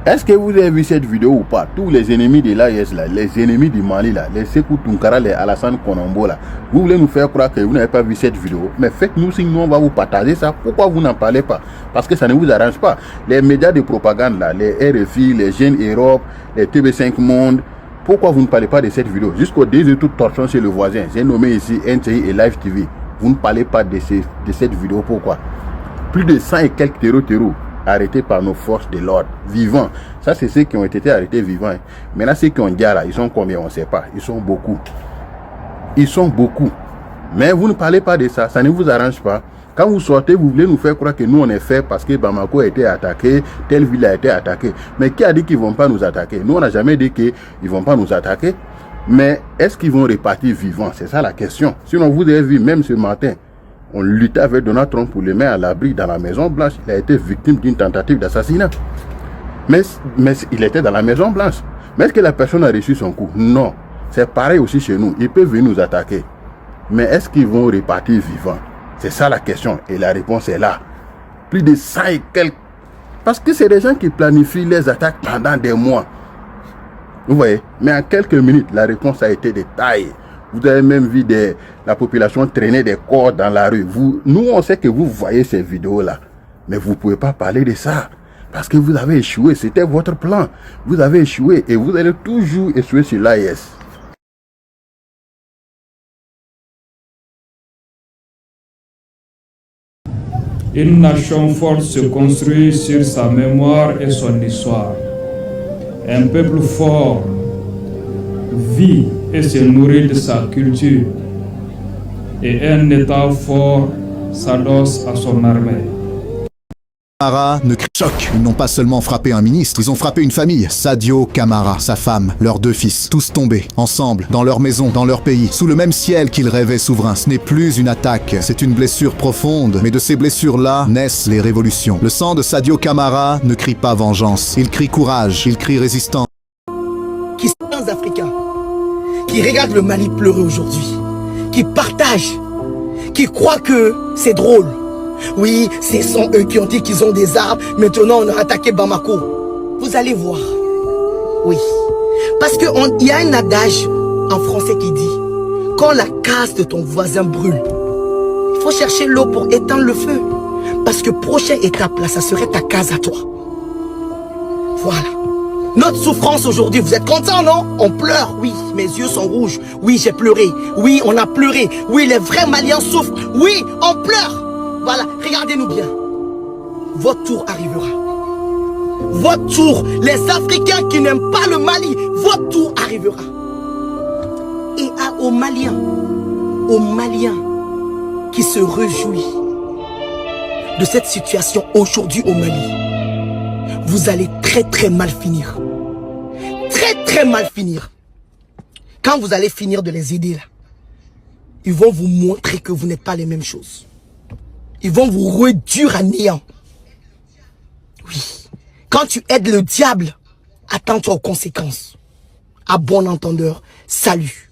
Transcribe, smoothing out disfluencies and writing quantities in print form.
Est-ce que vous avez vu cette vidéo ou pas? Tous les ennemis de l'AES là, les ennemis du Mali là, les Sékou Tounkara, les Alassane Konombo là, vous voulez nous faire croire que vous n'avez pas vu cette vidéo? Mais faites-nous signe, nous on va vous partager ça. Pourquoi vous n'en parlez pas? Parce que ça ne vous arrange pas. Les médias de propagande là, les RFI, les Jeunes Europe, les TV5 Monde, pourquoi vous ne parlez pas de cette vidéo? Jusqu'au début de toute torsion chez le voisin, j'ai nommé ici NTI et Live TV. Vous ne parlez pas de cette vidéo, pourquoi? Plus de 100 et quelques terreaux arrêtés par nos forces de l'ordre, vivants. Ça, c'est ceux qui ont été arrêtés vivants. Maintenant, ceux qui ont dit là, ils sont combien? On ne sait pas. Ils sont beaucoup. Ils sont beaucoup. Mais vous ne parlez pas de ça. Ça ne vous arrange pas. Quand vous sortez, vous voulez nous faire croire que nous, on est fait parce que Bamako a été attaqué, telle ville a été attaquée. Mais qui a dit qu'ils ne vont pas nous attaquer? Nous, on n'a jamais dit qu'ils ne vont pas nous attaquer. Mais est-ce qu'ils vont repartir vivants? C'est ça la question. Sinon, vous avez vu, même ce matin, on luttait avec Donald Trump pour le mettre à l'abri dans la Maison Blanche. Il a été victime d'une tentative d'assassinat. Mais il était dans la Maison Blanche. Mais est-ce que la personne a reçu son coup? Non. C'est pareil aussi chez nous. Ils peuvent venir nous attaquer. Mais est-ce qu'ils vont repartir vivants? C'est ça la question. Et la réponse est là. Plus de 100 et quelques. Parce que c'est des gens qui planifient les attaques pendant des mois. Vous voyez? Mais en quelques minutes, la réponse a été de taille. Vous avez même vu la population traîner des corps dans la rue. Nous, on sait que vous voyez ces vidéos-là. Mais vous ne pouvez pas parler de ça. Parce que vous avez échoué. C'était votre plan. Vous avez échoué. Et vous allez toujours échouer sur l'AES. Une nation forte se construit sur sa mémoire et son histoire. Un peuple fort vit et se nourrit de sa culture. Et un État fort s'adosse à son armée. Camara ne crie choc. Ils n'ont pas seulement frappé un ministre, ils ont frappé une famille. Sadio Camara, sa femme, leurs 2 fils, tous tombés, ensemble, dans leur maison, dans leur pays, sous le même ciel qu'ils rêvaient souverains. Ce n'est plus une attaque, c'est une blessure profonde. Mais de ces blessures-là naissent les révolutions. Le sang de Sadio Camara ne crie pas vengeance, il crie courage, il crie résistance. Qui sont les Africains, qui regardent le Mali pleurer aujourd'hui, qui partagent, qui croient que c'est drôle. Oui, ce sont eux qui ont dit qu'ils ont des armes. Maintenant, on a attaqué Bamako. Vous allez voir. Oui. Parce qu'il y a un adage en français qui dit quand la case de ton voisin brûle, il faut chercher l'eau pour éteindre le feu. Parce que prochaine étape, là, ça serait ta case à toi. Voilà. Notre souffrance aujourd'hui, vous êtes contents, non? On pleure, oui, mes yeux sont rouges. Oui, j'ai pleuré. Oui, on a pleuré. Oui, les vrais Maliens souffrent. Oui, on pleure. Voilà, regardez-nous bien. Votre tour arrivera. Votre tour, les Africains qui n'aiment pas le Mali, votre tour arrivera. Et aux Maliens qui se réjouissent de cette situation aujourd'hui au Mali, vous allez très très mal finir. Très très mal finir. Quand vous allez finir de les aider là, ils vont vous montrer que vous n'êtes pas les mêmes choses. Ils vont vous réduire à néant. Oui. Quand tu aides le diable, attends-toi aux conséquences. À bon entendeur, salut.